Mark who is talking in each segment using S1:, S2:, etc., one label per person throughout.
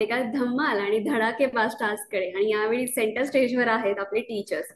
S1: एका धम्माल आणि धडाकेबाज टास्ककडे. आणि यावेळी सेंटर स्टेजवर आहेत आपले टीचर्स.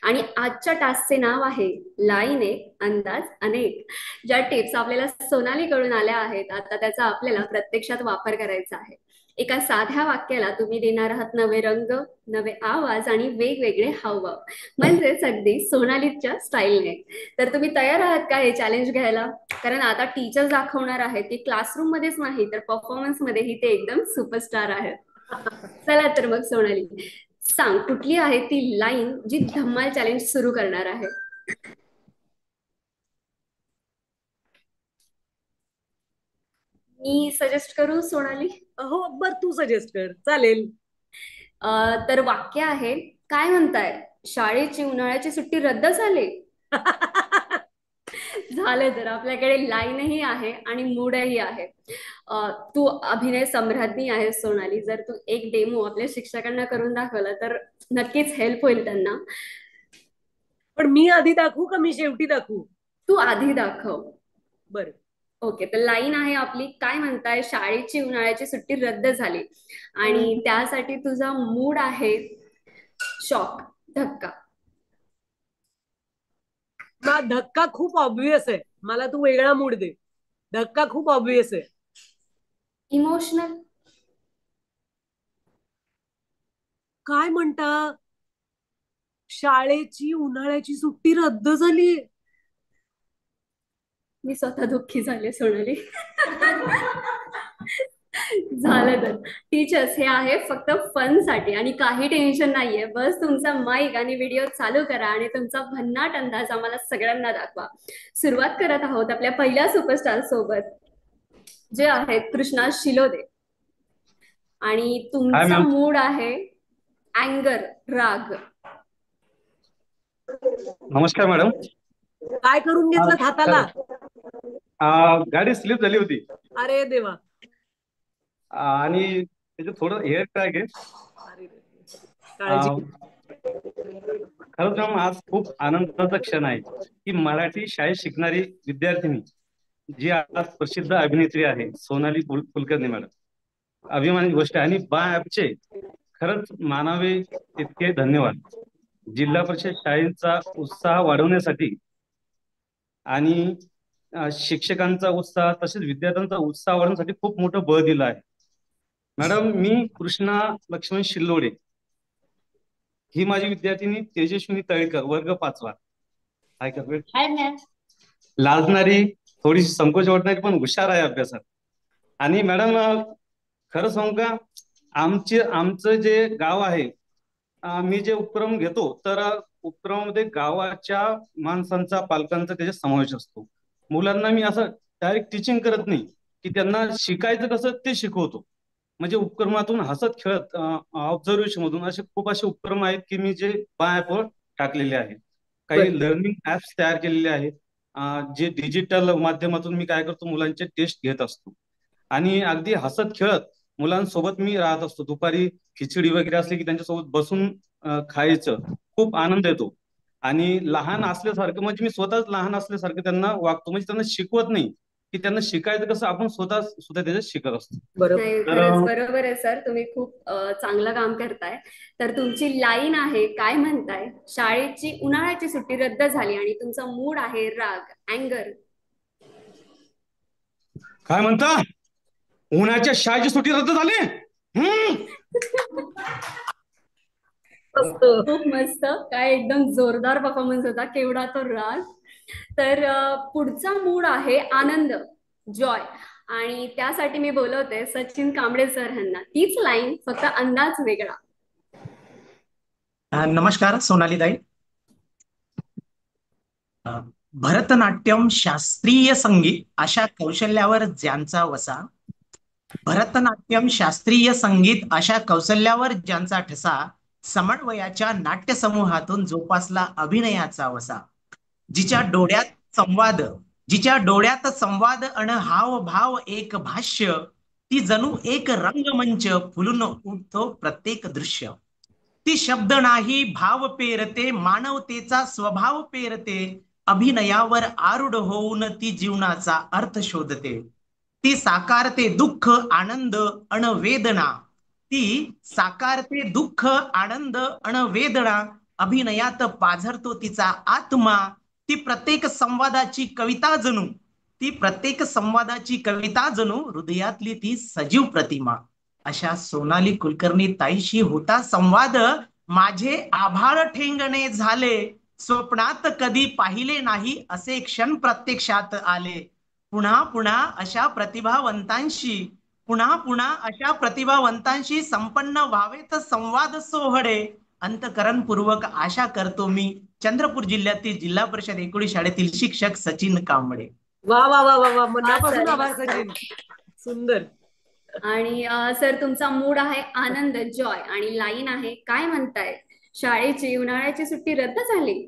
S1: आणि आजच्या टास्कचे नाव आहे लाईन एक अंदाज अनेक. ज्या टिप्स आपल्याला सोनालीकडून आल्या आहेत, आता त्याचा आपल्याला प्रत्यक्षात वापर करायचा आहे. एका साध्या वाक्याला तुम्ही देणार आहात नवे रंग, नवे आवाज आणि वेगवेगळे हावभाव. म्हणजेच अगदी सोनालीच्या स्टाईलने. तर तुम्ही तयार आहात का हे चॅलेंज घ्यायला? कारण आता टीचर्स दाखवणार आहेत की क्लासरूम मध्येच नाही तर परफॉर्मन्स मध्येही ते एकदम सुपरस्टार आहेत. चला तर मग सोनाली, सांग कुठली आहे ती लाईन जी धम्माल चॅलेंज सुरू करणार आहे. मी सजेस्ट करू सोनाली?
S2: हो, बर तू सजेस्ट कर, चालेल.
S1: तर वाक्य आहे, काय म्हणताय, शाळेची उन्हाळ्याची सुट्टी रद्द झाली? झालं तर आपल्याकडे लाईनही आहे आणि मूडही आहे. तू अभिनय सम्राज्ञी आहे सोनाली. जर तू एक डेमो आपल्या शिक्षकांना करून दाखवला तर नक्कीच हेल्प होईल त्यांना.
S2: पण मी आधी दाखवू का मी शेवटी दाखवू?
S1: तू आधी दाखव.
S2: बर.
S1: ओके, तर लाईन आहे आपली, काय म्हणताय, शाळेची उन्हाळ्याची सुट्टी रद्द झाली. आणि त्यासाठी तुझा मूड आहे शॉक, धक्का.
S2: धक्का खूप ऑब्विस आहे, मला तू वेगळा मूड दे. धक्का खूप ऑब्विस आहे.
S1: इमोशनल.
S2: काय म्हणता? शाळेची उन्हाळ्याची सुट्टी रद्द झाली?
S1: मी स्वतः दुःखी झाले सोनाली. झालं तर टीचर्स, हे आहे फक्त फन साठी आणि काही टेन्शन नाहीये. बस तुमचा माईक आणि व्हिडिओ चालू करा आणि तुमचा भन्नाट अंदाज आम्हाला सगळ्यांना दाखवा. सुरुवात करत आहोत आपल्या पहिल्या सुपरस्टार सोबत, जे आहेत कृष्णा शिलोदे. आणि
S3: हाय
S1: तुमचा
S3: मॅम.
S1: मूड आहे अँगर, राग.
S3: नमस्कार मॅडम.
S2: काय करून
S3: आ,
S2: घेतलं हाताला?
S3: तर, गाडी स्लिप झाली होती.
S2: अरे देवा.
S3: आणि त्याचं थोडं हेअर ट्रॅक आहे.
S2: अरे रे.
S3: आ,
S2: काळजी.
S3: खरंच मॅम, आज खूप आनंदाचा क्षण आहे की मराठी शाळेत शिकणारी विद्यार्थिनी, जी आज प्रसिद्ध अभिनेत्री आहे, सोनाली कुलकर्णी मॅडम. अभिमानाची गोष्ट आहे. आणि बा ॲपचे खरंच मानावे तितके धन्यवाद. जिल्हा परिषद शाळेचा उत्साह वाढवण्यासाठी आणि शिक्षकांचा उत्साह तसेच विद्यार्थ्यांचा उत्साह वाढवण्यासाठी खूप मोठं बळ दिलं आहे. मॅडम, मी कृष्णा लक्ष्मण शिल्लोडे, ही माझी विद्यार्थिनी तेजस्विनी तळेकर, वर्ग 5वा. हाय का?
S4: हाय मॅम.
S3: लाजणारी, थोडीशी संकोच वाटणारी, पण हुशार आहे अभ्यासात. आणि मॅडम, खरं सांगू का, आमचं जे गाव आहे, मी जे उपक्रम घेतो तर उपक्रमामध्ये गावाच्या माणसांचा, पालकांचा त्याच्यात समावेश असतो. मुलांना मी असं डायरेक्ट टीचिंग करत नाही, की त्यांना शिकायचं कसं ते शिकवतो. म्हणजे उपक्रमातून हसत खेळत, ऑब्झर्वेशन मधून असे खूप असे उपक्रम आहेत की मी जे ॲपवर टाकलेले आहेत.
S2: बर.
S3: काही लर्निंग ऍप्स तयार केलेले आहेत. जे डिजिटल माध्यमातून मी काय करतो, मुलांचे टेस्ट घेत असतो. आणि अगदी हसत खेळत मुलांसोबत मी राहत असतो. दुपारी खिचडी वगैरे असली की त्यांच्यासोबत बसून खायचं खूप आनंद येतो. आणि लहान असल्यासारखं, म्हणजे मी स्वतःच लहान असल्यासारखं त्यांना वागतो. म्हणजे त्यांना शिकवत नाही, की त्यांना शिकायचं कसं, आपण स्वतः सुद्धा त्याच्यात शिकत असतो.
S2: बरोबर.
S1: नाही,
S3: तर
S1: खरंच बरोबर आहे सर, तुम्ही खूप चांगलं काम करताय. तर तुमची लाईन आहे, काय म्हणताय, शाळेची उन्हाळ्याची सुट्टी रद्द झाली आणि तुमचा मूड आहे राग, अँगर.
S3: काय म्हणता, उन्हाच्या शाळेची सुट्टी रद्द झाली?
S2: असतं.
S1: खूप मस्त, काय एकदम जोरदार परफॉर्मन्स होता, केवढा तो राग. तर पुढचा मूड आहे आनंद, जॉय. आणि त्यासाठी मी बोलवते सचिन कांबळे सर यांना. तीच लाईन, फक्त अंदाज वेगळा.
S4: नमस्कार सोनाली ताई. अ, भरतनाट्यम शास्त्रीय संगीत अशा कौशल्यावर ज्यांचा वसा, भरतनाट्यम शास्त्रीय संगीत अशा कौशल्यावर ज्यांचा ठसा, समन्वयाच्या नाट्यसमूहातून जोपासला अभिनयाचा वसा, जिच्या डोळ्यात संवाद जिच्या डोळ्यात संवाद अन हावभाव एक भाष्य, ती जणू एक रंगमंच फुलून उठतो प्रत्येक दृश्य. ती शब्द नाही भाव पेरते, मानवतेचा स्वभाव पेरते, अभिनयावर आरूढ होऊन ती जीवनाचा अर्थ शोधते. ती साकारते दुःख, आनंद अन वेदना, ती साकारते दुःख आनंद अण वेदना, अभिनयात पाझरतो तिचा आत्मा, ती प्रत्येक संवादाची कविता जणू, ती प्रत्येक संवादाची कविता जणू, हृदयातली ती सजीव प्रतिमा. अशा सोनाली कुलकर्णी ताईशी होता संवाद, माझे आभाळ ठेंगणे झाले, स्वप्नात कधी पाहिले नाही असे क्षण प्रत्यक्षात आले. पुन्हा पुन्हा अशा प्रतिभावंतांशी, पुन्हा पुन्हा अशा प्रतिभावंतांशी संपन्न व्हावेत संवाद सोहळे, अंतकरणपूर्वक आशा करतो मी. चंद्रपूर जिल्ह्यातील जिल्हा परिषद एकोळी शाळेतील शिक्षक सचिन कांबळे.
S2: वा वा वा वा वा,
S1: वा
S2: मनापासून
S1: सर,
S2: आभार
S1: मस्त.
S2: सचिन. सुंदर.
S1: आणि सर तुमचा मूड आहे आनंद, जॉय, आणि लाईन आहे काय म्हणताय, शाळेची उन्हाळ्याची सुट्टी रद्द झाली.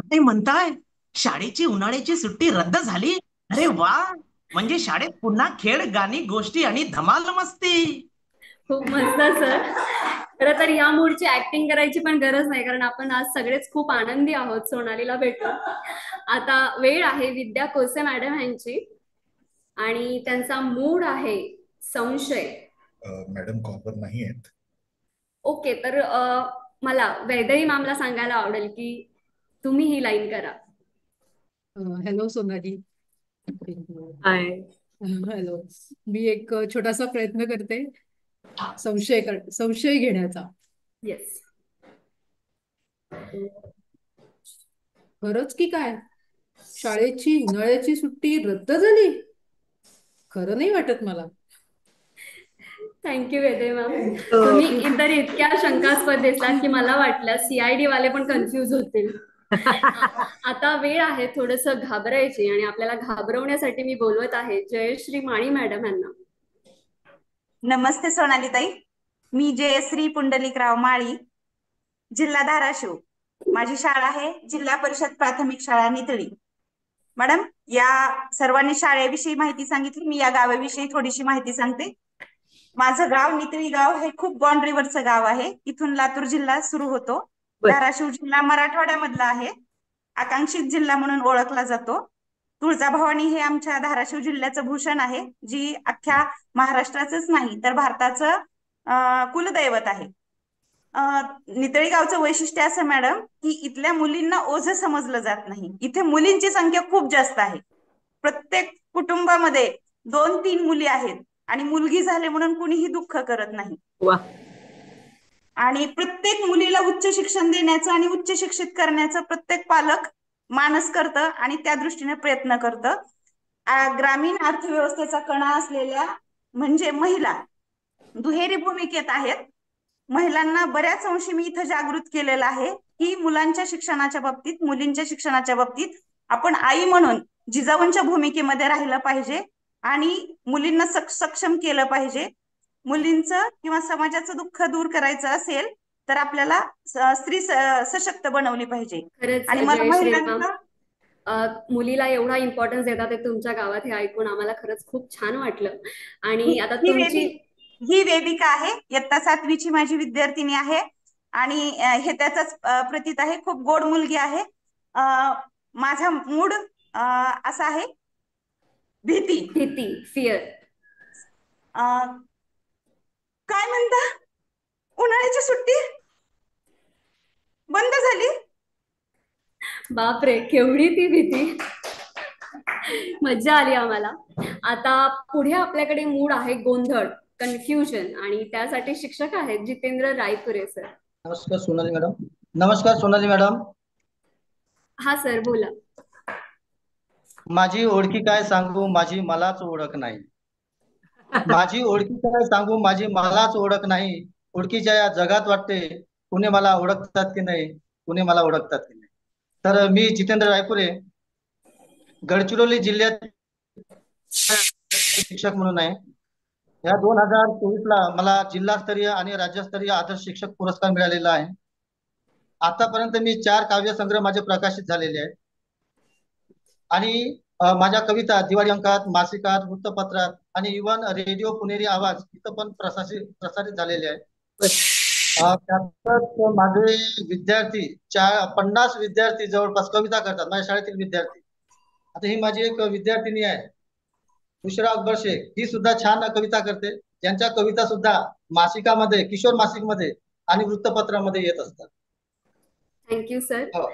S4: ते म्हणताय शाळेची उन्हाळ्याची सुट्टी रद्द झाली? अरे वा, म्हणजे शाळेत पुन्हा खेळ, गाणी, गोष्टी आणि धमाल मस्ती.
S1: खूप मस्त सर. खरं तर या मूडची ऍक्टिंग करायची पण गरज नाही, कारण आपण आज सगळेच खूप आनंदी आहोत सोनालीला भेटून. आता वेळ आहे विद्या कोसे मॅडम यांची, आणि त्यांचा मूड आहे संशय.
S5: मॅडम कॉलवर नाही आहेत.
S1: ओके, तर मला वैदेही मॅमला सांगायला आवडेल की तुम्ही ही लाईन करा.
S6: हॅलो सोनाली.
S2: हाय.
S6: हॅलो. मी एक छोटासा प्रयत्न करते संशय घेण्याचा.
S1: येस.
S6: खरंच की काय, शाळेची उन्हाळ्याची सुट्टी रद्द झाली? खरं नाही वाटत मला.
S1: थँक्यू वेदे मॅम. तुम्ही इतर इतक्या शंकास्पद दिसलात की मला वाटलं CID वाले पण कन्फ्युज होतील. आता वेळ आहे थोडस घाबरायची, आणि आपल्याला घाबरवण्यासाठी मी बोलवत आहे जयश्री माळी मॅडम यांना.
S7: नमस्ते सोनाली ताई, मी जयश्री पुंडलिकराव माळी, जिल्हा धाराशिव. माझी शाळा आहे जिल्हा परिषद प्राथमिक शाळा नितळी. मॅडम, या सर्वांनी शाळेविषयी माहिती सांगितली, मी या गावाविषयी थोडीशी माहिती सांगते. माझं गाव नितळी गाव हे खूप बाउंड्रीवरचं गाव आहे. इथून लातूर जिल्हा सुरू होतो. धाराशिव जिल्हा मराठवाड्यामधला आहे, आकांक्षित जिल्हा म्हणून ओळखला जातो. तुळजाभवानी हे आमच्या धाराशिव जिल्ह्याचं भूषण आहे, जी अख्ख्या महाराष्ट्राचंच नाही तर भारताचं कुलदैवत आहे. नितळी गावचं वैशिष्ट्य असं मॅडम की इथल्या मुलींना ओझं समजलं जात नाही. इथे मुलींची संख्या खूप जास्त आहे. प्रत्येक कुटुंबामध्ये 2-3 मुली आहेत, आणि मुलगी झाले म्हणून कुणीही दुःख करत नाही.
S2: वा.
S7: आणि प्रत्येक मुलीला उच्च शिक्षण देण्याचं आणि उच्च शिक्षित करण्याचं प्रत्येक पालक मानस करतं आणि त्या दृष्टीने प्रयत्न करतं. ग्रामीण अर्थव्यवस्थेचा कणा असलेल्या म्हणजे महिला दुहेरी भूमिकेत आहेत. महिलांना बऱ्याच अंशी मी इथं जागृत केलेलं आहे की मुलांच्या शिक्षणाच्या बाबतीत, मुलींच्या शिक्षणाच्या बाबतीत आपण आई म्हणून जिजाऊंच्या भूमिकेमध्ये राहिलं पाहिजे आणि मुलींना सक्षम केलं पाहिजे. मुलींचं किंवा समाजाचं दुःख दूर करायचं असेल तर आपल्याला स्त्री सशक्त बनवली पाहिजे.
S1: खरंच
S7: आणि मला
S1: जयश्री मॅम,
S7: महिलांचा
S1: मुलीला एवढा इम्पॉर्टन्स देतात ते तुमच्या गावात, हे ऐकून आम्हाला खरंच खूप छान वाटलं. आणि आता तुमची
S7: ही वेदिका आहे, इयत्ता 7वीची माझी विद्यार्थिनी आहे, आणि हे त्याचाच प्रतीत आहे. खूप गोड मुलगी आहे. माझा मूड असा आहे भीती.
S1: फिअर.
S7: काय म्हणता, उन्हाळ्याची सुट्टी बंद झाली?
S1: बापरे, केवढी ती भीती. मज्जा आली आम्हाला. आता पुढे आपल्याकडे मूड आहे गोंधळ, कन्फ्युजन, आणि त्यासाठी शिक्षक आहेत जितेंद्र रायपुरे सर.
S8: नमस्कार सोनाली मॅडम. नमस्कार सोनाली मॅडम.
S1: हा सर, बोला.
S8: माझी ओळखी काय सांगू, माझी मलाच ओळख नाही. माझी ओळखी काय सांगू, माझी मलाच ओळख नाही. ओळखीच्या या जगात वाटते कुणी मला ओळखतात की नाही, कुणी मला ओळखतात की नाही. तर मी जितेंद्र रायपुरे, गडचिरोली जिल्ह्यात शिक्षक म्हणून आहे. या 2024ला मला जिल्हास्तरीय आणि राज्यस्तरीय आदर्श शिक्षक पुरस्कार मिळालेला आहे. आतापर्यंत मी 4 काव्यसंग्रह माझे प्रकाशित झालेले आहेत, आणि माझ्या कविता दिवाळी अंकात, मासिकात, वृत्तपत्रात आणि इव्हन रेडिओ पुणेरी आवाज इथं पण प्रसारित झालेले आहे. त्यातच माझे विद्यार्थी 50 विद्यार्थी जवळपास कविता करतात, माझ्या शाळेतील विद्यार्थी. आता ही माझी एक विद्यार्थिनी आहे बुशरा अकबर शेख, ही सुद्धा छान कविता करते. ज्यांच्या कविता सुद्धा मासिकामध्ये, किशोर मासिकमध्ये आणि वृत्तपत्रामध्ये येत असतात.
S1: Thank you sir.
S8: हो.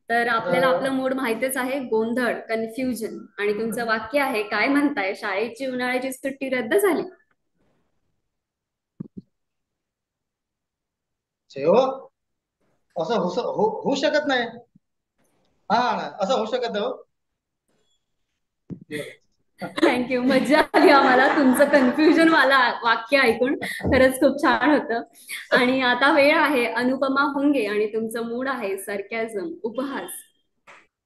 S1: तर आपल्याला आपलं मूड माहितीच आहे, गोंधळ, कन्फ्युजन. आणि तुमचं वाक्य आहे, काय म्हणताय शाळेची उन्हाळ्याची सुट्टी रद्द झाली.
S8: हो, असं होऊ शकत नाही. हा, असं होऊ शकत हो.
S1: थँक्यू. मजा आली आम्हाला तुमचं कन्फ्युजन वाला वाक्य ऐकून. खरंच खूप छान होतं. आणि आता वेळ आहे अनुपमा हुंगे आणि तुमचं मूड आहे सरकॅझम, उपहास.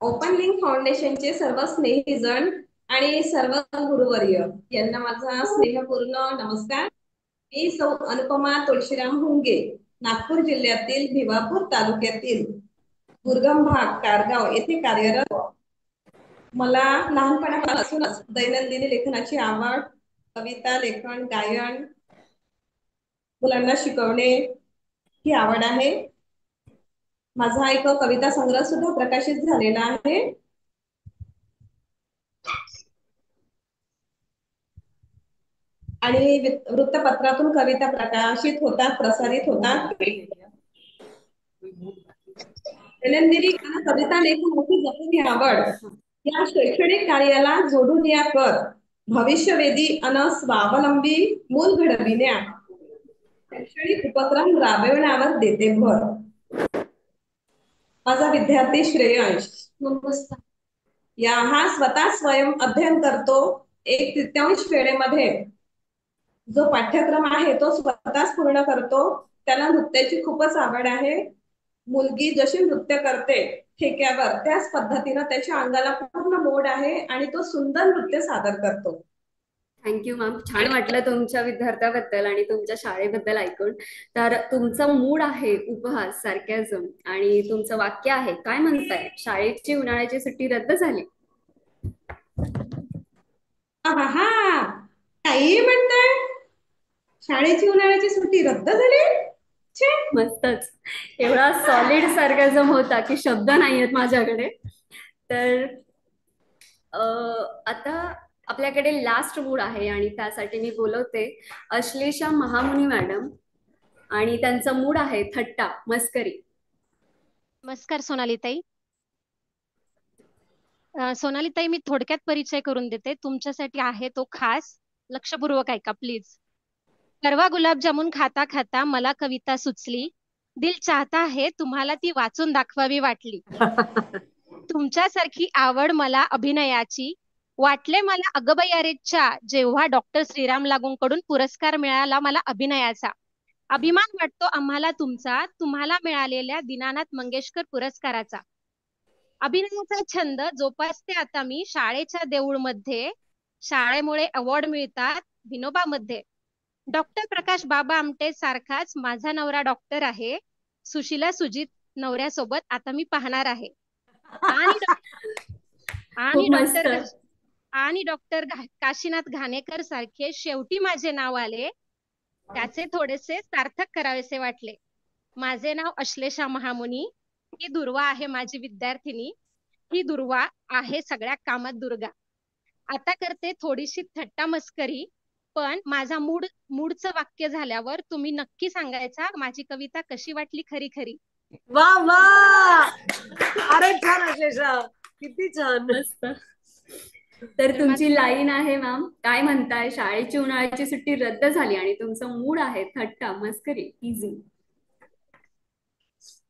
S9: ओपन लिंक फाउंडेशनचे सर्व स्नेहीजन आणि सर्व गुरुवर्य यांना माझा स्नेहपूर्ण नमस्कार. मी सौ अनुपमा तुळशीराम हुंगे, नागपूर जिल्ह्यातील भिवापूर तालुक्यातील दुर्गम भाग कारगाव येथे कार्यरत. मला लहानपणापासूनच दैनंदिनी लेखनाची आवड, कविता लेखन, गायन, मुलांना शिकवणे ही आवड आहे. माझा एक कविता संग्रह सुद्धा प्रकाशित झालेला आहे. आणि वृत्तपत्रातून कविता प्रकाशित होतात, प्रसारित होतात. दैनंदिनी कविता लेखनाची जपणी आवड या शैक्षणिक कार्याला जोडून या कर भविष्यवेधी अन स्वावलंबी मूल घडविण्या शैक्षणिक उपक्रम राबविण्यावर देते भर. माझा विद्यार्थी श्रेयांश हा स्वतः स्वयं अध्ययन करतो. 1/3 वेळेमध्ये जो पाठ्यक्रम आहे तो स्वतःच पूर्ण करतो. त्याला नृत्याची खूपच आवड आहे. मुलगी जशी नृत्य करते ठेक्यावर, त्याच पद्धतीनं त्याच्या अंगाला पूर्ण मोड आहे आणि तो सुंदर नृत्य सादर करतो.
S1: Thank you ma'am. छान वाटलं तुमच्या विद्यार्थ्याबद्दल आणि तुमच्या शाळेबद्दल ऐकून. तर तुमचा मूड आहे उपहास, सार्कॅझम. आणि तुमचं वाक्य आहे, काय म्हणताय शाळेची उन्हाळ्याची सुट्टी रद्द झाली.
S9: काही म्हणताय शाळेची उन्हाळ्याची सुट्टी रद्द झाली.
S1: मस्तच. एवढा सॉलिड सार्कॅझम होता की शब्द नाही आहेत माझ्याकडे. तर आता आपल्याकडे लास्ट मूड आहे आणि त्यासाठी मी बोलवते अश्लेषा महामुनी मॅडम. आणि त्यांचा मूड आहे थट्टा, मस्करी.
S10: नमस्कार सोनालीताई. सोनालीताई, मी थोडक्यात परिचय करून देते तुमच्यासाठी, आहे तो खास. लक्षपूर्वक ऐका प्लीज. परवा गुलाबजामुन खाता खाता मला कविता सुचली. दिल चाहता है तुम्हाला ती वाचून दाखवावी वाटली. तुमच्यासारखी आवड मला अभिनयाची वाटले मला अगबयारेच्या जेव्हा डॉक्टर श्रीराम लागूंकडून पुरस्कार मिळाला मला अभिनयाचा. अभिमान वाटतो आम्हाला तुमचा, तुम्हाला मिळालेल्या दीनानाथ मंगेशकर पुरस्काराचा. अभिनयाचा छंद जोपासते आता मी शाळेच्या देऊळमध्ये. शाळेमुळे अवॉर्ड मिळतात विनोबामध्ये. डॉक्टर प्रकाश बाबा आमटे सारखाच माझा नवरा डॉक्टर आहे. सुशीला सुजित नवऱ्यासोबत आता मी पाहणार आहे. आणि डॉक्टर काशीनाथ घाणेकर सारखे शेवटी माझे नाव आले. त्याचे थोडेसे सार्थक करावेसे वाटले. माझे नाव अश्लेषा महामुनी. ही दुर्वा आहे माझी विद्यार्थिनी. ही दुर्वा आहे सगळ्या कामात दुर्गा. आता करते थोडीशी थट्टा मस्करी, पण माझा मूडचं वाक्य झाल्यावर तुम्ही नक्की सांगायचा माझी कविता कशी वाटली खरी खरी.
S2: वा वा, अरे छान अश्लेषा, किती छान.
S1: मस्त. तर तुमची लाईन आहे मॅम, काय म्हणताय शाळेची उन्हाळ्याची सुट्टी रद्द झाली. आणि तुमचं मूड आहे थट्टा मस्करी, इझी.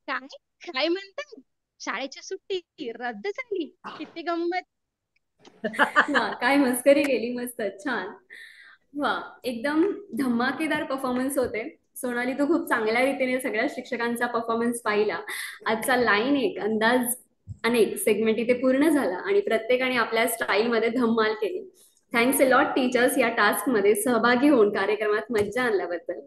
S10: काय म्हणताय शाळेची सुट्टी रद्द झाली, किती गंमत.
S1: काय मस्करी केली, मस्त, छान. वा, एकदम धमाकेदार परफॉर्मन्स होते. सोनाली, तू खूप चांगल्या रीतीने सगळ्या शिक्षकांचा परफॉर्मन्स पाहिला. आजचा लाईन एक, अंदाज अनेक सेगमेंट इथे पूर्ण झाला आणि प्रत्येकाने आपल्या स्टाईलमध्ये धम्माल केली. थँक्स अ लॉट टीचर्स या टास्क मध्ये सहभागी होऊन कार्यक्रमात मज्जा आणल्याबद्दल.